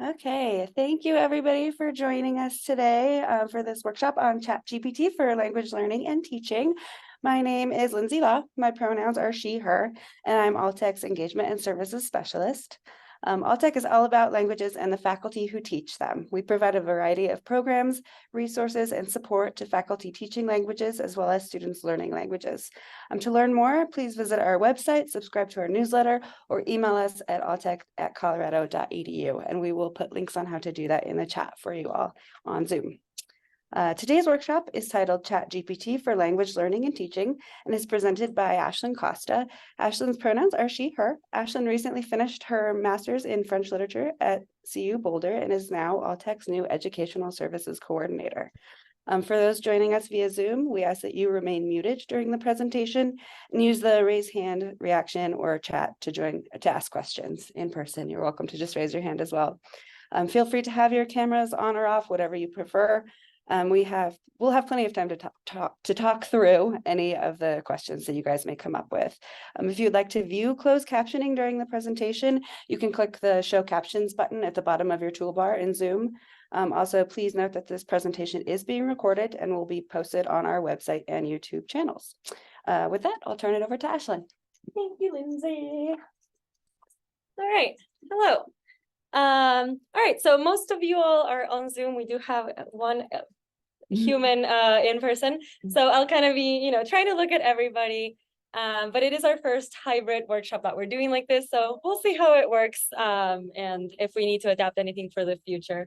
Okay, thank you everybody for joining us today for this workshop on ChatGPT for language learning and teaching. My name is Lindsay Law. My pronouns are she, her, and I'm ALTEC's Engagement and Services Specialist. ALTEC is all about languages and the faculty who teach them. We provide a variety of programs, resources, and support to faculty teaching languages as well as students learning languages. To learn more, please visit our website, subscribe to our newsletter, or email us at altec@colorado.edu, and we will put links on how to do that in the chat for you all on Zoom. Today's workshop is titled ChatGPT for Language Learning and Teaching and is presented by Ayelen Costa. Aylen's pronouns are she, her. Ayelen recently finished her master's in French literature at CU Boulder and is now ALTEC's new Educational Services Coordinator. For those joining us via Zoom, we ask that you remain muted during the presentation and use the raise hand reaction or chat to ask questions in person. You're welcome to just raise your hand as well. Feel free to have your cameras on or off, whatever you prefer. We'll have plenty of time to talk through any of the questions that you guys may come up with. If you'd like to view closed captioning during the presentation, you can click the Show Captions button at the bottom of your toolbar in Zoom. Also, please note that this presentation is being recorded and will be posted on our website and YouTube channels. With that, I'll turn it over to Ayelen. Thank you, Lindsay. All right, hello. All right, so most of you all are on Zoom. We do have one human in person, so I'll kind of be, trying to look at everybody. But it is our first hybrid workshop that we're doing like this, so we'll see how it works and if we need to adapt anything for the future.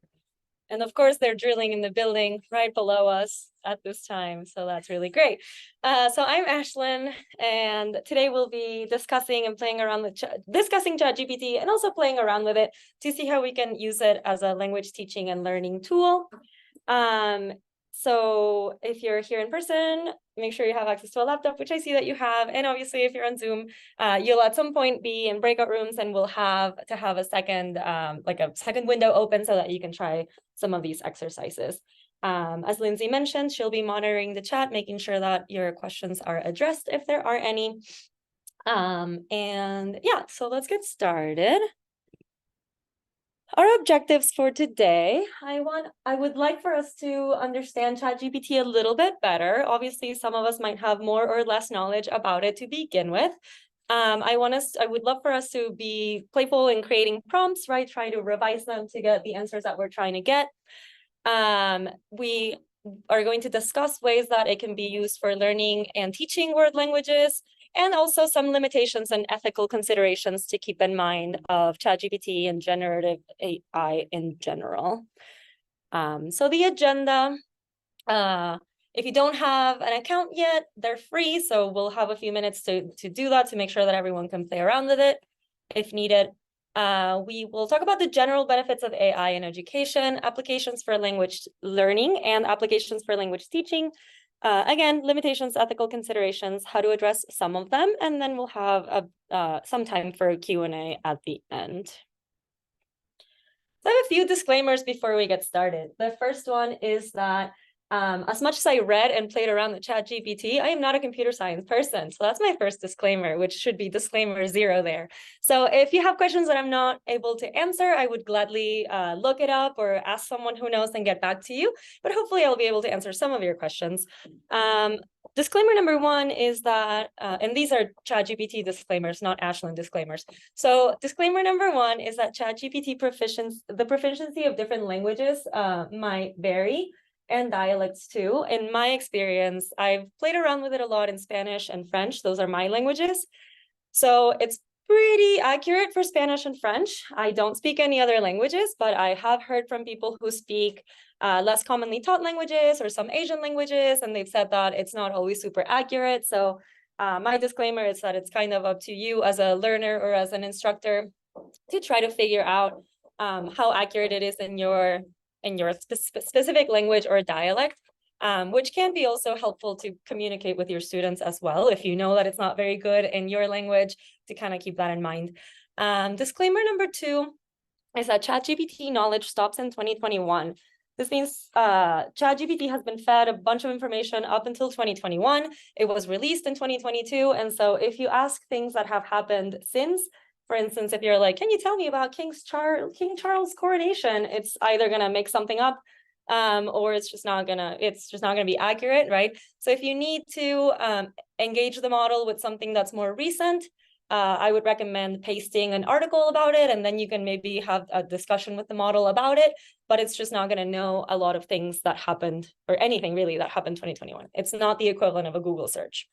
And of course, they're drilling in the building right below us at this time, so that's really great. So I'm Ayelen, and today we'll be discussing and playing around with discussing ChatGPT and also playing around with it to see how we can use it as a language teaching and learning tool. So if you're here in person, make sure you have access to a laptop, which I see that you have. And obviously, if you're on Zoom, you'll at some point be in breakout rooms, and we'll have a second, like a second window open so that you can try some of these exercises. As Lindsay mentioned, she'll be monitoring the chat, making sure that your questions are addressed if there are any. And yeah, so let's get started. Our objectives for today, I would like for us to understand ChatGPT a little bit better. Obviously, some of us might have more or less knowledge about it to begin with. I would love for us to be playful in creating prompts, right? Try to revise them to get the answers that we're trying to get. We are going to discuss ways that it can be used for learning and teaching world languages, and also some limitations and ethical considerations to keep in mind of ChatGPT and generative AI in general. So the agenda, if you don't have an account yet, they're free. So we'll have a few minutes to do that, to make sure that everyone can play around with it if needed. We will talk about the general benefits of AI in education, applications for language learning and applications for language teaching. Again, limitations, ethical considerations, how to address some of them, and then we'll have some time for Q&A at the end. So I have a few disclaimers before we get started. The first one is that as much as I read and played around with ChatGPT, I am not a computer science person. So that's my first disclaimer, which should be disclaimer 0 there. So if you have questions that I'm not able to answer, I would gladly look it up or ask someone who knows and get back to you. But hopefully I'll be able to answer some of your questions. Disclaimer number 1 is that, and these are ChatGPT disclaimers, not Ayelen disclaimers. So disclaimer number 1 is that ChatGPT the proficiency of different languages might vary, and dialects too. In my experience, I've played around with it a lot in Spanish and French. Those are my languages. So it's pretty accurate for Spanish and French. I don't speak any other languages, but I have heard from people who speak less commonly taught languages or some Asian languages, and they've said that it's not always super accurate. So my disclaimer is that it's kind of up to you as a learner or as an instructor to try to figure out how accurate it is in your specific language or dialect, which can be also helpful to communicate with your students as well, if you know that it's not very good in your language, to kind of keep that in mind. Disclaimer number 2 is that ChatGPT knowledge stops in 2021. This means ChatGPT has been fed a bunch of information up until 2021. It was released in 2022. And so if you ask things that have happened since, For instance, if you're like, can you tell me about King Charles' coronation? It's either gonna make something up, or it's just not gonna be accurate, right? So if you need to engage the model with something that's more recent, I would recommend pasting an article about it, and then you can maybe have a discussion with the model about it, but it's just not going to know a lot of things that happened, or anything really that happened 2021. It's not the equivalent of a Google search.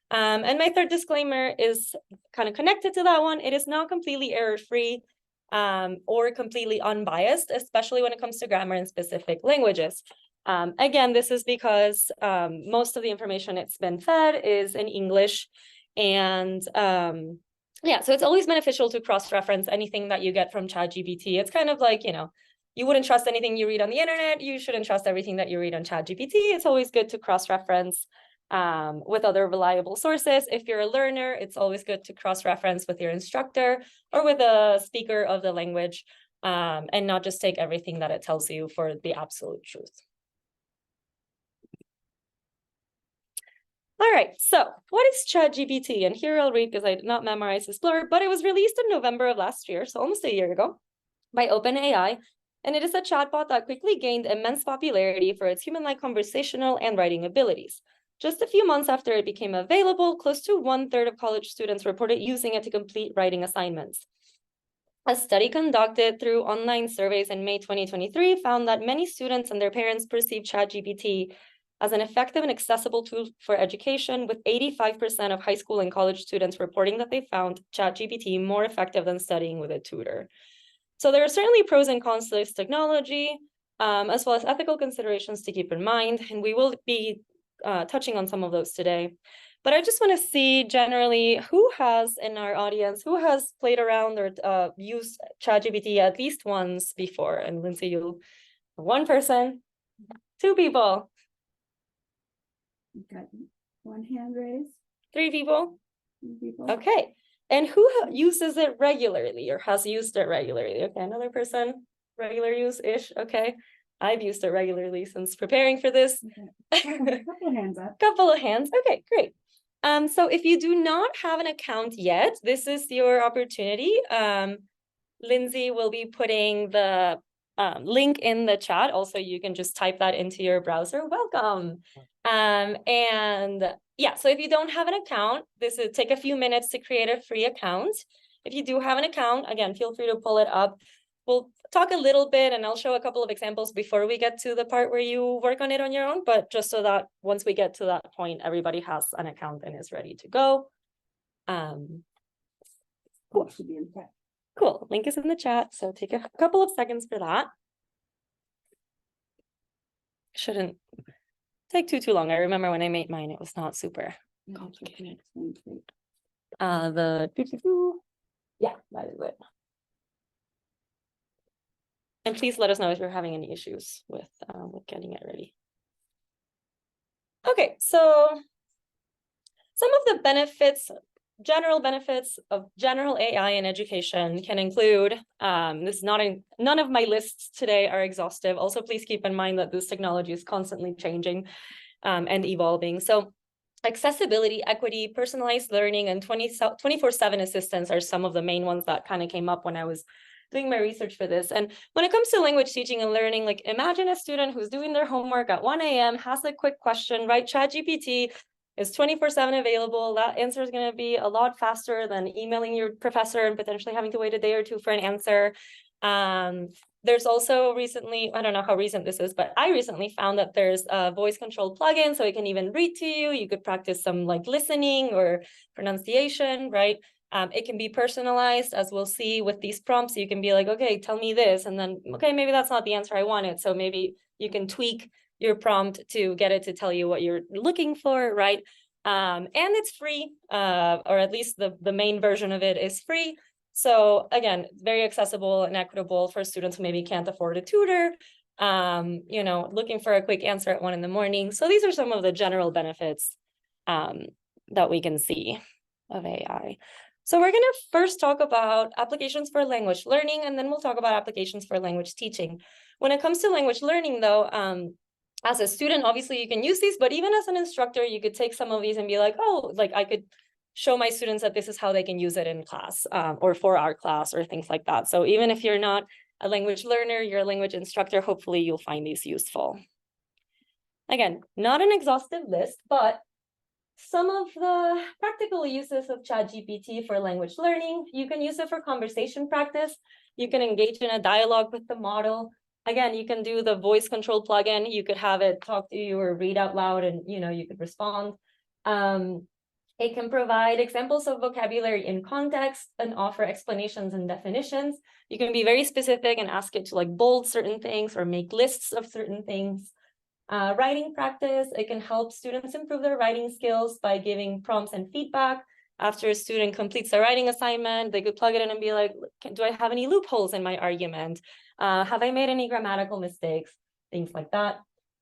And my third disclaimer is kind of connected to that one. It is not completely error-free or completely unbiased, especially when it comes to grammar in specific languages. Again, this is because most of the information it's been fed is in English. And yeah, so it's always beneficial to cross-reference anything that you get from ChatGPT. It's kind of like, you wouldn't trust anything you read on the internet. You shouldn't trust everything that you read on ChatGPT. It's always good to cross-reference with other reliable sources. If you're a learner, it's always good to cross-reference with your instructor or with a speaker of the language, and not just take everything that it tells you for the absolute truth. All right, so what is ChatGPT? And here I'll read because I did not memorize this blurb, but it was released in November of last year, so almost a year ago, by OpenAI. And it is a chatbot that quickly gained immense popularity for its human-like conversational and writing abilities. Just a few months after it became available, close to 1/3 of college students reported using it to complete writing assignments. A study conducted through online surveys in May 2023 found that many students and their parents perceive ChatGPT as an effective and accessible tool for education, with 85% of high school and college students reporting that they found ChatGPT more effective than studying with a tutor. So there are certainly pros and cons to this technology, as well as ethical considerations to keep in mind, and we will be touching on some of those today. But I just want to see generally who has in our audience, who has played around or used ChatGPT at least once before. And Lindsay, you, one person, two people. Got one hand raised. Three people. Three people. Okay. And who uses it regularly or has used it regularly? Okay, another person, regular use-ish. Okay. I've used it regularly since preparing for this. Okay. Couple of hands up. Couple of hands. Okay, great. So if you do not have an account yet, this is your opportunity. Lindsay will be putting the link in the chat. Also, you can just type that into your browser. Welcome. And yeah, so if you don't have an account, this will take a few minutes to create a free account. If you do have an account, again, feel free to pull it up. We'll talk a little bit and I'll show a couple of examples before we get to the part where you work on it on your own, but just so that once we get to that point, everybody has an account and is ready to go. Cool. Should be in chat. Cool. Link is in the chat, so take a couple of seconds for that. Shouldn't take too long. I remember when I made mine, it was not super complicated. Yeah, that is it. And please let us know if you're having any issues with getting it ready. Okay, so some of the benefits, general benefits of general AI in education can include, this is not none of my lists today are exhaustive. Also, please keep in mind that this technology is constantly changing and evolving. So accessibility, equity, personalized learning, and 24/7 assistance are some of the main ones that kind of came up when I was doing my research for this. And when it comes to language teaching and learning, like imagine a student who's doing their homework at 1 a.m., has a quick question, right? ChatGPT is 24/7 available. That answer is going to be a lot faster than emailing your professor and potentially having to wait a day or two for an answer. There's also recently, I don't know how recent this is, but I recently found that there's a voice control plugin, so it can even read to you. You could practice some like listening or pronunciation, right? It can be personalized, as we'll see with these prompts. You can be like, okay, tell me this. And then, okay, maybe that's not the answer I wanted. So maybe you can tweak your prompt to get it to tell you what you're looking for, right? And it's free, or at least the main version of it is free. So again, very accessible and equitable for students who maybe can't afford a tutor, looking for a quick answer at 1 a.m. So these are some of the general benefits that we can see of AI. So we're going to first talk about applications for language learning, and then we'll talk about applications for language teaching. When it comes to language learning, though, as a student, obviously you can use these, but even as an instructor, you could take some of these and be like, oh, like I could show my students that this is how they can use it in class, or for our class or things like that. So even if you're not a language learner, you're a language instructor, hopefully you'll find these useful. Again, not an exhaustive list, but some of the practical uses of ChatGPT for language learning. You can use it for conversation practice. You can engage in a dialogue with the model. Again, you can do the voice control plugin. You could have it talk to you or read out loud, and you could respond. It can provide examples of vocabulary in context and offer explanations and definitions. You can be very specific and ask it to like bold certain things or make lists of certain things. Writing practice, it can help students improve their writing skills by giving prompts and feedback. After a student completes a writing assignment, they could plug it in and be like, do I have any loopholes in my argument? Have I made any grammatical mistakes? Things like that.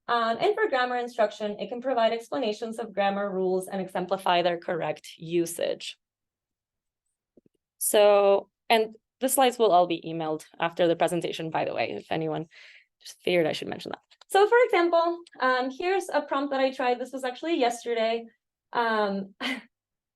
And for grammar instruction, it can provide explanations of grammar rules and exemplify their correct usage. So, and the slides will all be emailed after the presentation, by the way, if anyone just figured I should mention that. So for example, here's a prompt that I tried. This was actually yesterday.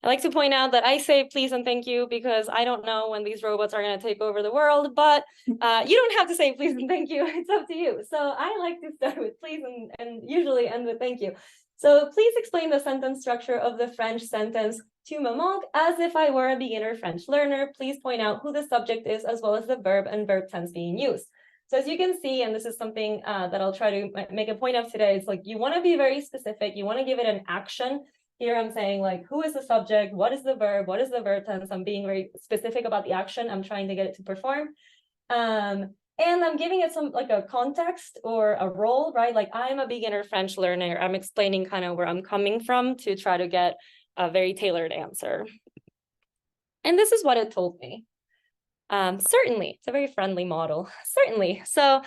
I like to point out that I say please and thank you because I don't know when these robots are going to take over the world, but you don't have to say please and thank you. It's up to you. So I like to start with please and usually end with thank you. So please explain the sentence structure of the French sentence "tu me manques" as if I were a beginner French learner. Please point out who the subject is as well as the verb and verb tense being used. So as you can see, and this is something that I'll try to make a point of today, it's like you want to be very specific. You want to give it an action. Here I'm saying like, who is the subject? What is the verb? What is the verb tense? I'm being very specific about the action. I'm trying to get it to perform. And I'm giving it some like a context or a role, right? Like I'm a beginner French learner. I'm explaining kind of where I'm coming from to try to get a very tailored answer. And this is what it told me. Certainly, it's a very friendly model. Certainly. So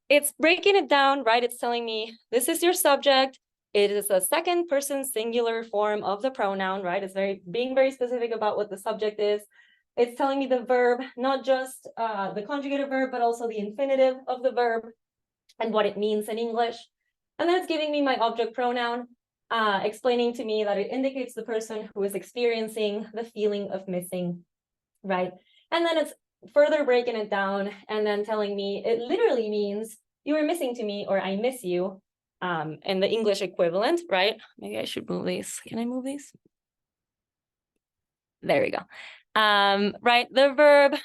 it's breaking it down, right? It's telling me this is your subject. It is a second person singular form of the pronoun, right? It's being very specific about what the subject is. It's telling me the verb, not just the conjugative verb, but also the infinitive of the verb and what it means in English. And then it's giving me my object pronoun, explaining to me that it indicates the person who is experiencing the feeling of missing, right? And then it's further breaking it down and then telling me it literally means you are missing to me or I miss you, in the English equivalent, right? Maybe I should move these. Can I move these? There we go. Right, the verb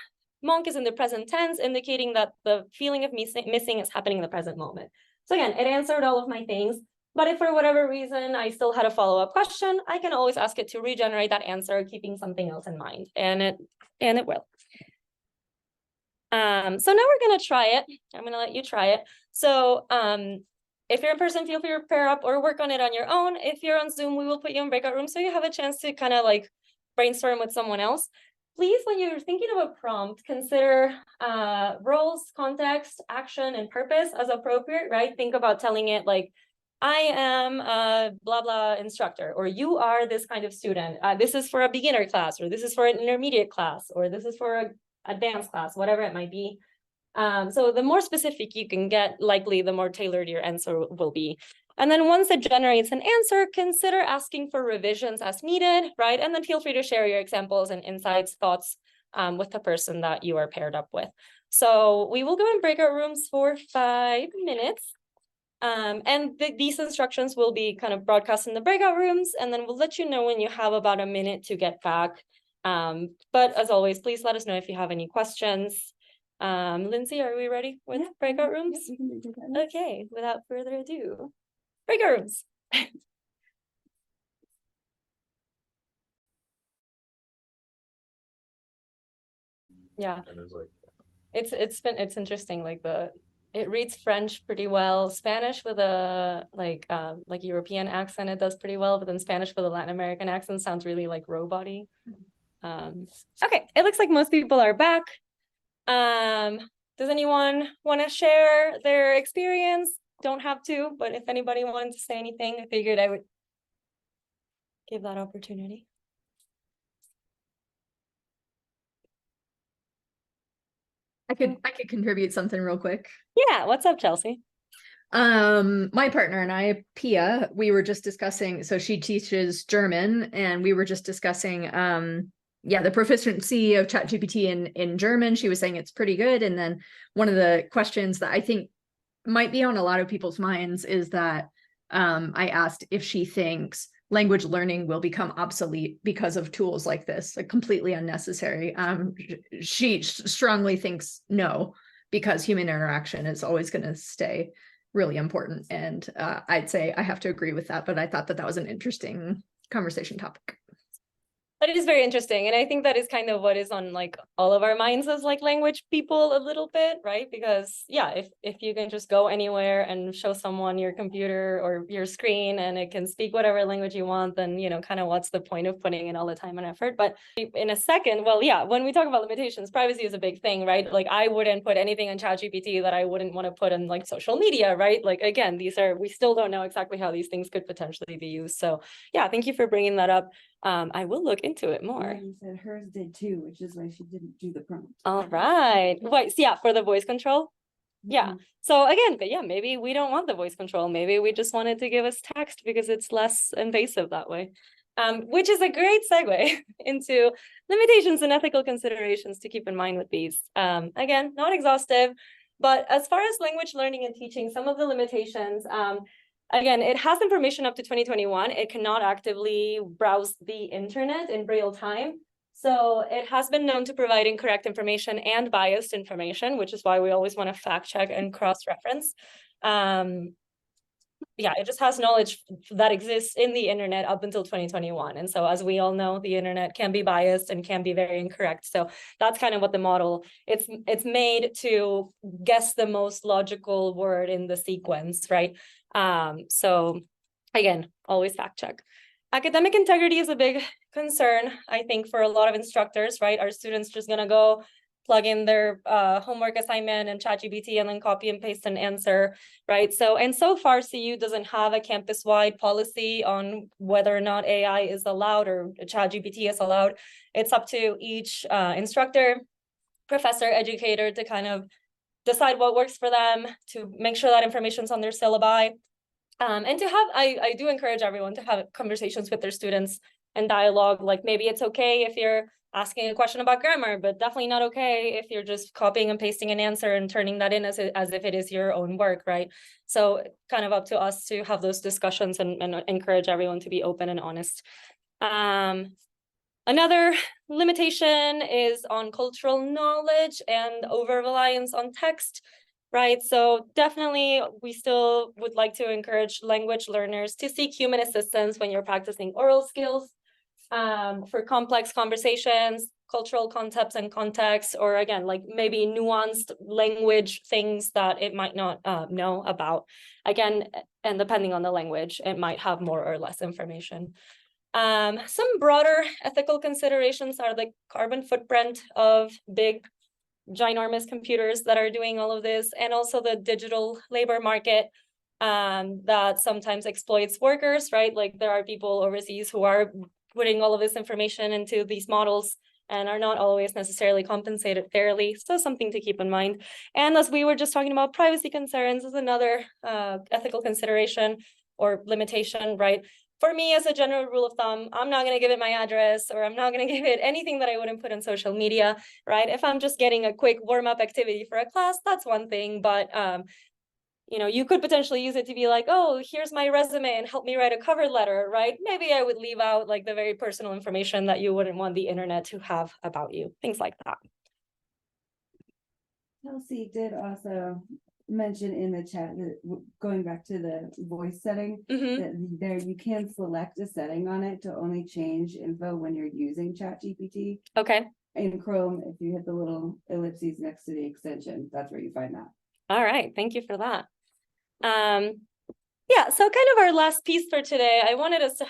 manque is in the present tense, indicating that the feeling of missing is happening in the present moment. So again, it answered all of my things, but if for whatever reason I still had a follow-up question, I can always ask it to regenerate that answer, keeping something else in mind, and it will. So now we're going to try it. I'm going to let you try it. So if you're in person, feel free to pair up or work on it on your own. If you're on Zoom, we will put you in breakout rooms so you have a chance to kind of like brainstorm with someone else. Please, when you're thinking of a prompt, consider roles, context, action, and purpose as appropriate, right? Think about telling it like, I am a blah, blah instructor, or you are this kind of student. This is for a beginner class, or this is for an intermediate class, or this is for a advanced class, whatever it might be. So the more specific you can get, likely the more tailored your answer will be. And then once it generates an answer, consider asking for revisions as needed, right? And then feel free to share your examples and insights, thoughts with the person that you are paired up with. So we will go in breakout rooms for 5 minutes. And these instructions will be kind of broadcast in the breakout rooms, and then we'll let you know when you have about a minute to get back. But as always, please let us know if you have any questions. Lindsay, are we ready with breakout rooms? Okay, without further ado, breakout rooms. Yeah, it's interesting. Like it reads French pretty well. Spanish with a like European accent, it does pretty well. But then Spanish with a Latin American accent sounds really like robot-y. Okay, it looks like most people are back. Does anyone want to share their experience? Don't have to, but if anybody wanted to say anything, I figured I would give that opportunity. I could contribute something real quick. Yeah, what's up, Chelsea? My partner and I, Pia, we were just discussing, so she teaches German, and we were just discussing the proficiency of ChatGPT in German. She was saying it's pretty good. And then one of the questions that I think might be on a lot of people's minds is that I asked if she thinks language learning will become obsolete because of tools like this, like completely unnecessary. She strongly thinks no, because human interaction is always going to stay really important. And I'd say I have to agree with that, but I thought that that was an interesting conversation topic. That is very interesting. And I think that is kind of what is on like all of our minds as like language people a little bit, right? Because yeah, if you can just go anywhere and show someone your computer or your screen and it can speak whatever language you want, then, you know, kind of what's the point of putting in all the time and effort? But in a second, well, yeah, when we talk about limitations, privacy is a big thing, right? Like I wouldn't put anything in ChatGPT that I wouldn't want to put in like social media, right? Like, again, we still don't know exactly how these things could potentially be used. So yeah, thank you for bringing that up. I will look into it more. You said hers did too, which is why she didn't do the prompt. All right. Wait, so yeah, for the voice control. Yeah. So again, but yeah, maybe we don't want the voice control. Maybe we just wanted to give us text because it's less invasive that way. Which is a great segue into limitations and ethical considerations to keep in mind with these. Again, not exhaustive, but as far as language learning and teaching, some of the limitations, again, it has information up to 2021. It cannot actively browse the internet in real time. So it has been known to provide incorrect information and biased information, which is why we always want to fact check and cross-reference. Yeah, it just has knowledge that exists in the internet up until 2021. And so as we all know, the internet can be biased and can be very incorrect. So that's kind of what the model, it's made to guess the most logical word in the sequence, right? So again, always fact check. Academic integrity is a big concern, I think, for a lot of instructors, right? Are students just gonna go plug in their homework assignment and ChatGPT and then copy and paste an answer, right? So, and so far, CU doesn't have a campus-wide policy on whether or not AI is allowed or ChatGPT is allowed. It's up to each instructor, professor, educator to kind of decide what works for them, to make sure that information's on their syllabi. And to have, I do encourage everyone to have conversations with their students and dialogue. Like maybe it's okay if you're asking a question about grammar, but definitely not okay if you're just copying and pasting an answer and turning that in as if it is your own work, right? So kind of up to us to have those discussions and encourage everyone to be open and honest. Another limitation is on cultural knowledge and over-reliance on text, right? So definitely we still would like to encourage language learners to seek human assistance when you're practicing oral skills, for complex conversations, cultural concepts and contexts, or again, like maybe nuanced language things that it might not know about. Again, and depending on the language, it might have more or less information. Some broader ethical considerations are the carbon footprint of big, ginormous computers that are doing all of this, and also the digital labor market that sometimes exploits workers, right? Like there are people overseas who are putting all of this information into these models and are not always necessarily compensated fairly. So something to keep in mind. And as we were just talking about, privacy concerns is another ethical consideration or limitation, right? For me, as a general rule of thumb, I'm not going to give it my address, or I'm not going to give it anything that I wouldn't put on social media, right? If I'm just getting a quick warm-up activity for a class, that's one thing. But you know, you could potentially use it to be like, oh, here's my resume and help me write a cover letter, right? Maybe I would leave out like the very personal information that you wouldn't want the internet to have about you, things like that. Kelsey did also mention in the chat that going back to the voice setting, that there you can select a setting on it to only change info when you're using ChatGPT. Okay. In Chrome, if you hit the little ellipses next to the extension, that's where you find that. All right, thank you for that. Yeah, so kind of our last piece for today, I wanted us to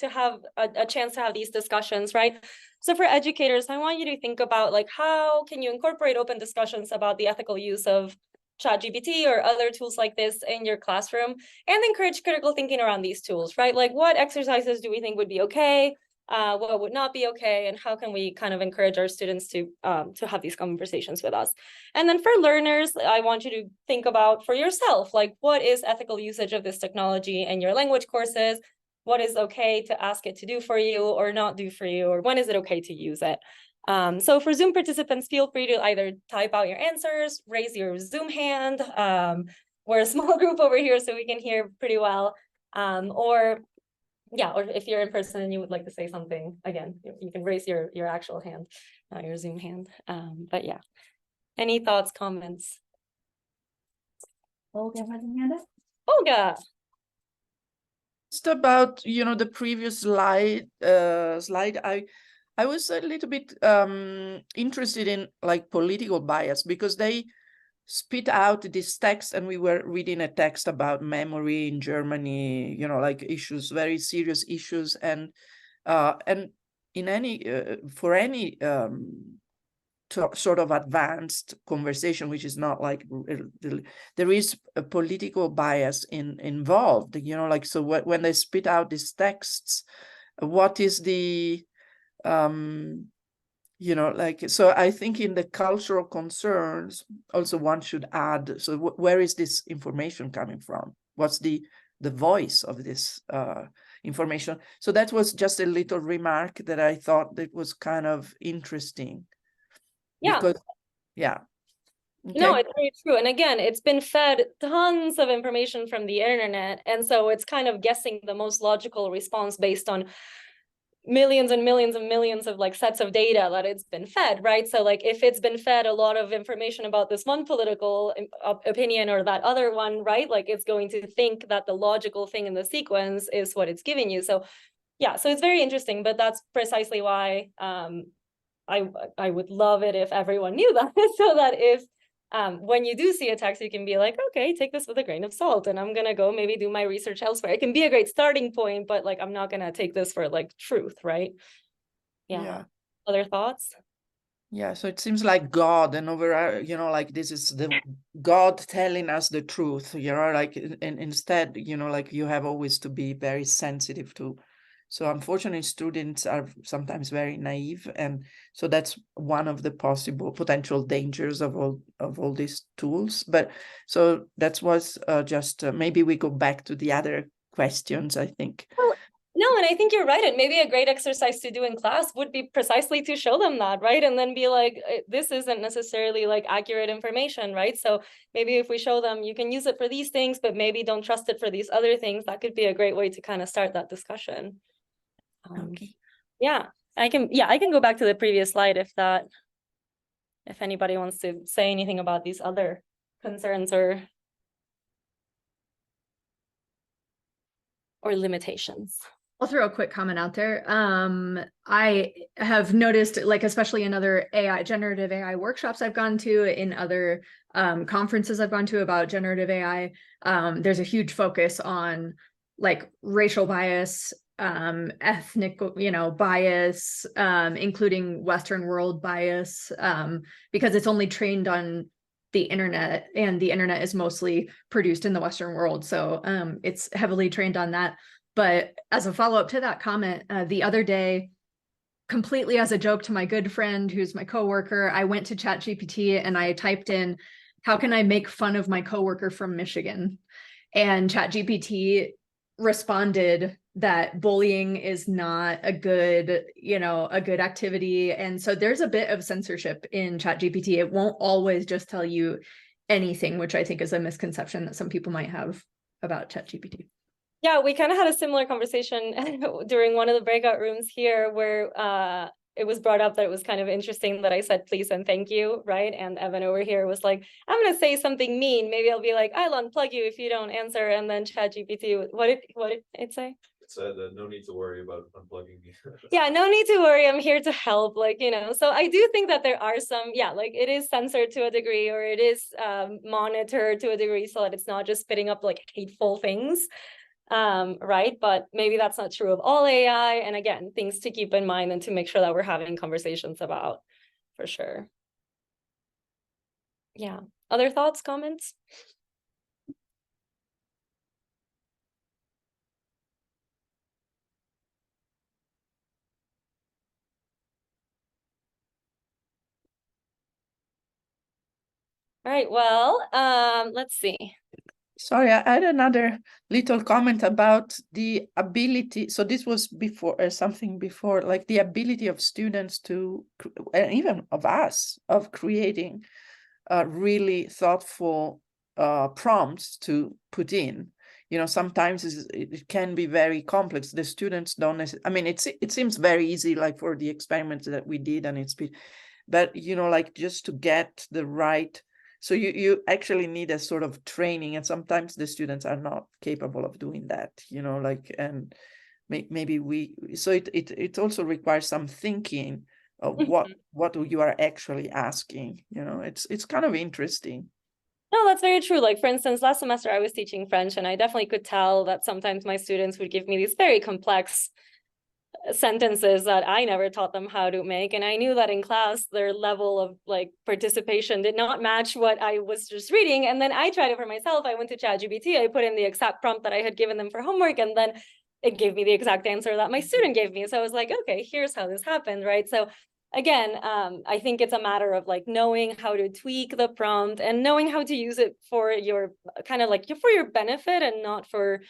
have a chance to have these discussions, right? So for educators, I want you to think about like, how can you incorporate open discussions about the ethical use of ChatGPT or other tools like this in your classroom, and encourage critical thinking around these tools, right? Like what exercises do we think would be okay? what would not be okay, and how can we kind of encourage our students to have these conversations with us. And then for learners, I want you to think about for yourself, like, what is ethical usage of this technology in your language courses? What is okay to ask it to do for you or not do for you, or when is it okay to use it? So for Zoom participants, feel free to either type out your answers, raise your Zoom hand. We're a small group over here, so we can hear pretty well. Or if you're in person and you would like to say something, again, you can raise your actual hand, not your Zoom hand. But yeah, any thoughts, comments? Olga has a hand up. Olga. Just about, the previous slide, I was a little bit interested in like political bias, because they spit out this text, and we were reading a text about memory in Germany, like issues, very serious issues, and in any for any sort of advanced conversation, which is not like, there is a political bias involved, like, so when they spit out these texts, what is the like, so I think in the cultural concerns also one should add, so where is this information coming from? What's the voice of this information? So that was just a little remark that I thought that was kind of interesting. Yeah. Because, yeah. Okay. No, it's very true. And again, it's been fed tons of information from the internet. And so it's kind of guessing the most logical response based on millions and millions and millions of like sets of data that it's been fed, right? So like if it's been fed a lot of information about this one political opinion or that other one, right? Like it's going to think that the logical thing in the sequence is what it's giving you. So yeah, so it's very interesting, but that's precisely why I would love it if everyone knew that, so that if when you do see a text, you can be like, okay, take this with a grain of salt, and I'm gonna go maybe do my research elsewhere. It can be a great starting point, but like I'm not gonna take this for like truth, right? Yeah. Other thoughts? Yeah, so it seems like God, and over, like this is the God telling us the truth, like, and instead, like you have always to be very sensitive to. So unfortunately, students are sometimes very naive, and so that's one of the possible potential dangers of all these tools. But so that was just maybe we go back to the other questions, I think. Well, no, and I think you're right. And maybe a great exercise to do in class would be precisely to show them that, right? And then be like, this isn't necessarily like accurate information, right? So maybe if we show them, you can use it for these things, but maybe don't trust it for these other things. That could be a great way to kind of start that discussion. Okay. Yeah, I can go back to the previous slide if anybody wants to say anything about these other concerns or limitations. I'll throw a quick comment out there. I have noticed, like, especially in other generative AI workshops I've gone to, in other conferences I've gone to about generative AI, there's a huge focus on like racial bias, ethnic, bias, including Western world bias, because it's only trained on the internet, and the internet is mostly produced in the Western world. So it's heavily trained on that. But as a follow-up to that comment, the other day, completely as a joke to my good friend who's my coworker, I went to ChatGPT and I typed in, how can I make fun of my coworker from Michigan? And ChatGPT responded that bullying is not a good activity. And so there's a bit of censorship in ChatGPT. It won't always just tell you anything, which I think is a misconception that some people might have about ChatGPT. Yeah, we kind of had a similar conversation during one of the breakout rooms here where it was brought up that it was kind of interesting that I said please and thank you, right? And Evan over here was like, I'm going to say something mean. Maybe I'll be like, I'll unplug you if you don't answer. And then ChatGPT, what did it say? It said no need to worry about unplugging me. Yeah, no need to worry. I'm here to help. So I do think that there are some, like it is censored to a degree, or it is monitored to a degree so that it's not just spitting up like hateful things. Right, but maybe that's not true of all AI, and again, things to keep in mind and to make sure that we're having conversations about, for sure. Yeah, other thoughts, comments? All right, well, let's see. Sorry, I had another little comment about the ability. So this was before something before, like the ability of students to, and even of us, of creating really thoughtful prompts to put in. You know, sometimes it can be very complex. The students don't necessarily, I mean, it seems very easy, like for the experiments that we did, and but you know, like just to get the right. So you actually need a sort of training, and sometimes the students are not capable of doing that, you know, like, and maybe so it also requires some thinking of what you are actually asking, you know. It's kind of interesting. No, that's very true. Like, for instance, last semester I was teaching French, and I definitely could tell that sometimes my students would give me these very complex sentences that I never taught them how to make. And I knew that in class, their level of like participation did not match what I was just reading. And then I tried it for myself. I went to ChatGPT, I put in the exact prompt that I had given them for homework, and then it gave me the exact answer that my student gave me. So I was like, okay, here's how this happened, right? So again, I think it's a matter of like knowing how to tweak the prompt and knowing how to use it for your kind of like for your benefit and not for,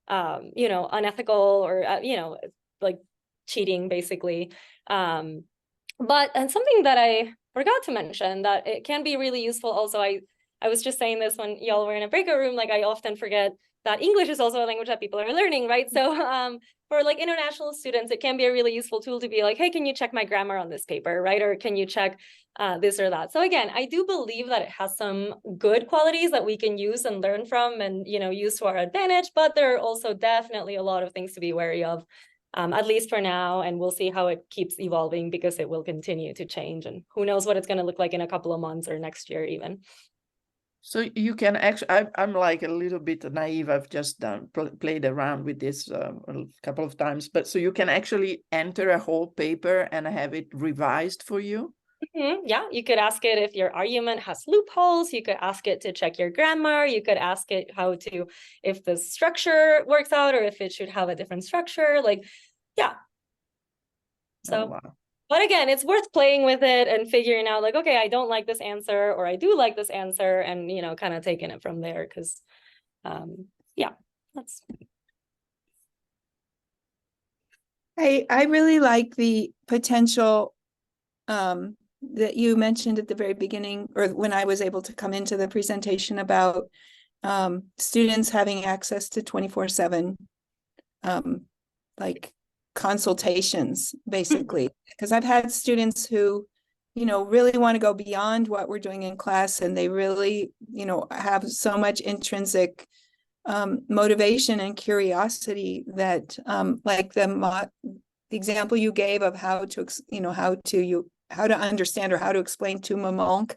you know, unethical or, you know, like cheating basically. But and something that I forgot to mention that it can be really useful also, I was just saying this when y'all were in a breakout room, like I often forget that English is also a language that people are learning, right? So for like international students, it can be a really useful tool to be like, hey, can you check my grammar on this paper, right? Or can you check this or that? So again, I do believe that it has some good qualities that we can use and learn from and, you know, use to our advantage, but there are also definitely a lot of things to be wary of, at least for now, and we'll see how it keeps evolving because it will continue to change, and who knows what it's going to look like in a couple of months or next year even. So you can actually, I'm like a little bit naive. I've just played around with this a couple of times, but so you can actually enter a whole paper and have it revised for you? Yeah, you could ask it if your argument has loopholes. You could ask it to check your grammar. You could ask it how to, if the structure works out or if it should have a different structure. Like, yeah. So, wow. But again, it's worth playing with it and figuring out like, okay, I don't like this answer or I do like this answer, and, you know, kind of taking it from there because, yeah, that's. I really like the potential that you mentioned at the very beginning, or when I was able to come into the presentation about students having access to 24/7 like consultations, basically, because I've had students who, you know, really want to go beyond what we're doing in class, and they really, you know, have so much intrinsic motivation and curiosity that like the example you gave of how to, you know, how to understand or how to explain to mamank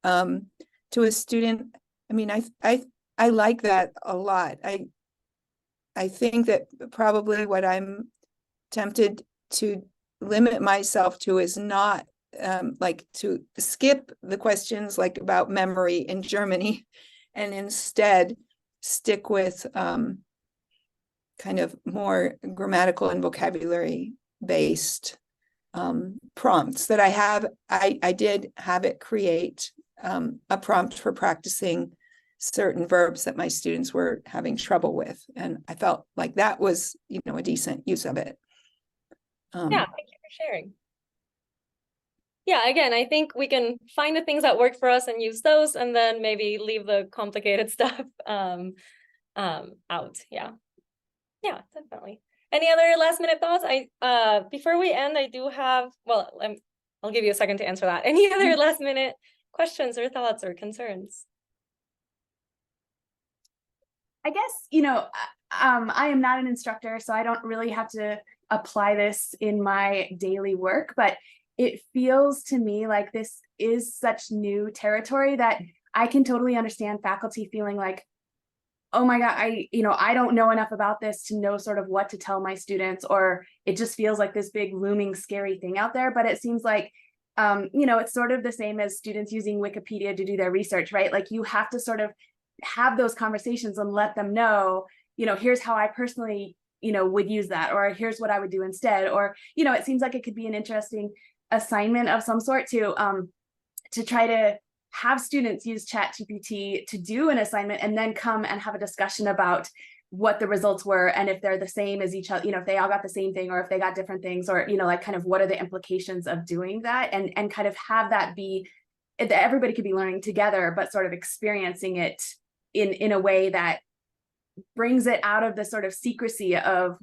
to a student. I mean, I like that a lot. I think that probably what I'm tempted to limit myself to is not like to skip the questions like about memory in Germany, and instead stick with kind of more grammatical and vocabulary based prompts that I did have it create a prompt for practicing certain verbs that my students were having trouble with. And I felt like that was, you know, a decent use of it. Yeah, thank you for sharing. Yeah, again, I think we can find the things that work for us and use those, and then maybe leave the complicated stuff out. Yeah. Yeah, definitely. Any other last minute thoughts? Before we end, I do have, well, I'll give you a second to answer that. Any other last minute questions or thoughts or concerns? I guess, you know, I am not an instructor, so I don't really have to apply this in my daily work, but it feels to me like this is such new territory that I can totally understand faculty feeling like, oh my God, I don't know enough about this to know sort of what to tell my students, or it just feels like this big looming scary thing out there. But it seems like, you know, it's sort of the same as students using Wikipedia to do their research, right? Like you have to sort of have those conversations and let them know, you know, here's how I personally, you know, would use that, or here's what I would do instead. Or, you know, it seems like it could be an interesting assignment of some sort to try to have students use ChatGPT to do an assignment and then come and have a discussion about what the results were and if they're the same as each other, if they all got the same thing or if they got different things, or like kind of what are the implications of doing that, and kind of have that be that everybody could be learning together, but sort of experiencing it in a way that brings it out of the sort of secrecy of,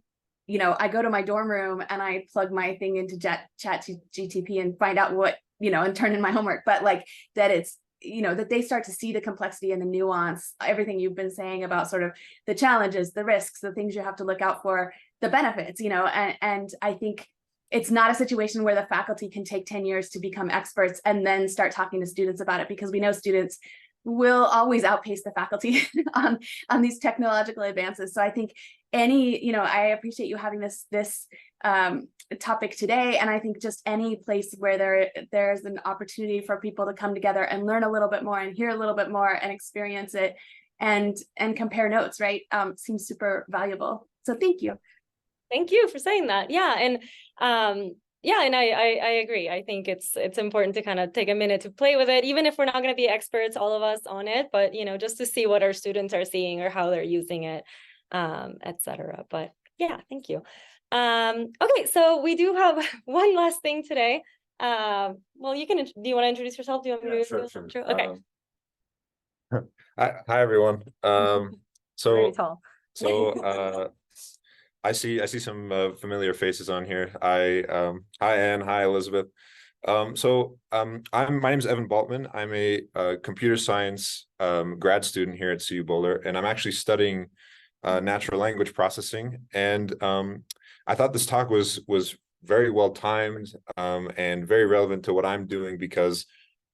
I go to my dorm room and I plug my thing into ChatGPT and find out what, and turn in my homework, but like that it's, that they start to see the complexity and the nuance, everything you've been saying about sort of the challenges, the risks, the things you have to look out for, the benefits, and I think it's not a situation where the faculty can take 10 years to become experts and then start talking to students about it, because we know students will always outpace the faculty on these technological advances. So I think I appreciate you having this topic today. And I think just any place where there's an opportunity for people to come together and learn a little bit more and hear a little bit more and experience it and compare notes, right, seems super valuable. So thank you. Thank you for saying that. Yeah. And I agree. I think it's important to kind of take a minute to play with it, even if we're not going to be experts, all of us, on it, but just to see what our students are seeing or how they're using it, etc. But yeah, thank you. Okay, so we do have one last thing today. Well, do you want to introduce yourself? Do you want me to Sure, do sure. it? Okay. Hi everyone. Very So tall. I see some familiar faces on here. Hi Anne, hi Elizabeth. My name is Evan Baltman. I'm a computer science grad student here at CU Boulder, and I'm actually studying natural language processing. And I thought this talk was very well timed and very relevant to what I'm doing, because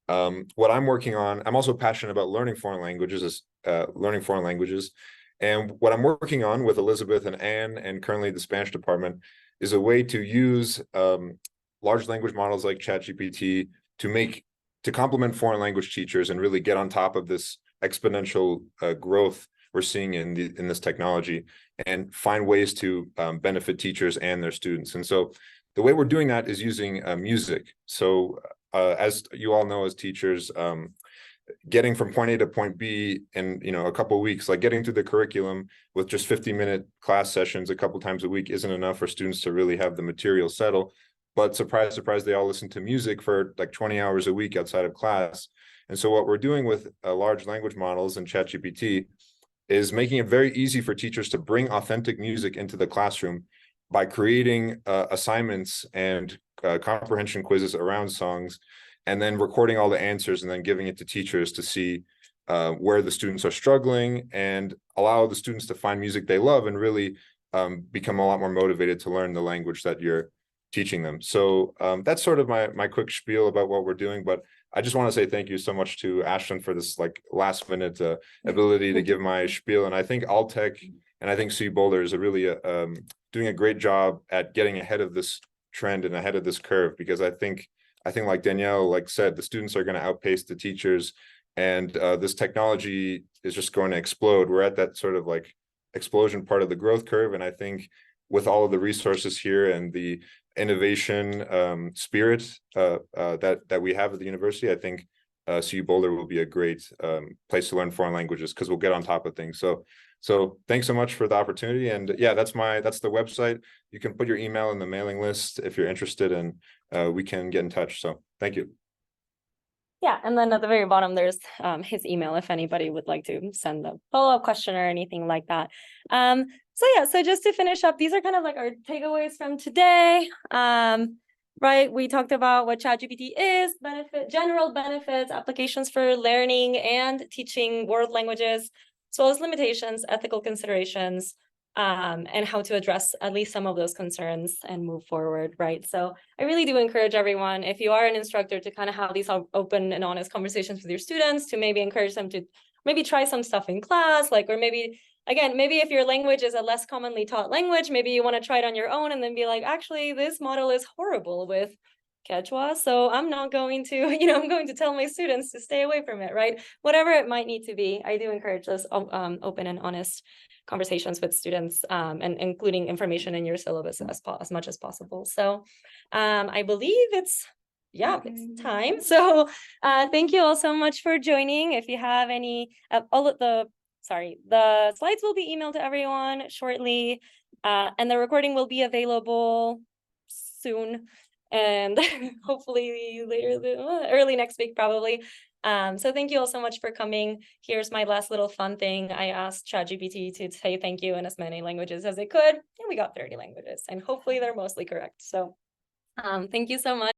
what I'm working on, I'm also passionate about learning foreign languages, and what I'm working on with Elizabeth and Anne and currently the Spanish department is a way to use large language models like ChatGPT to complement foreign language teachers and really get on top of this exponential growth we're seeing in this technology, and find ways to benefit teachers and their students. And so the way we're doing that is using music. So as you all know, as teachers, getting from point A to point B in a couple of weeks, like getting through the curriculum with just 50-minute class sessions a couple times a week isn't enough for students to really have the material settle. But surprise, surprise, they all listen to music for like 20 hours a week outside of class. And so what we're doing with large language models and ChatGPT is making it very easy for teachers to bring authentic music into the classroom by creating assignments and comprehension quizzes around songs, and then recording all the answers and then giving it to teachers to see where the students are struggling, and allow the students to find music they love and really become a lot more motivated to learn the language that you're teaching them. So that's sort of my quick spiel about what we're doing. But I just want to say thank you so much to Ashlyn for this like last minute ability to give my spiel. And I think ALTEC and I think CU Boulder is really doing a great job at getting ahead of this trend and ahead of this curve, because I think like Danielle said, the students are going to outpace the teachers, and this technology is just going to explode. We're at that sort of like explosion part of the growth curve. And I think with all of the resources here and the innovation spirit that we have at the university, I think CU Boulder will be a great place to learn foreign languages, because we'll get on top of things. So thanks so much for the opportunity. And yeah, that's the website. You can put your email in the mailing list if you're interested, and we can get in touch. So thank you. Yeah, and then at the very bottom, there's his email if anybody would like to send a follow-up question or anything like that. So just to finish up, these are kind of like our takeaways from today. Right, we talked about what ChatGPT is, general benefits, applications for learning and teaching world languages, as well as limitations, ethical considerations, and how to address at least some of those concerns and move forward, right? So I really do encourage everyone, if you are an instructor, to kind of have these open and honest conversations with your students, to maybe encourage them to maybe try some stuff in class, or maybe if your language is a less commonly taught language, maybe you want to try it on your own and then be like, actually, this model is horrible with Quechua, so I'm not going to, I'm going to tell my students to stay away from it, right? Whatever it might need to be, I do encourage those open and honest conversations with students, and including information in your syllabus as much as possible. So I believe it's yeah, it's time. So thank you all so much for joining. If you have any, the slides will be emailed to everyone shortly, and the recording will be available soon, and hopefully early next week probably. So thank you all so much for coming. Here's my last little fun thing. I asked ChatGPT to say thank you in as many languages as it could, and we got 30 languages, and hopefully they're mostly correct. So thank you so much.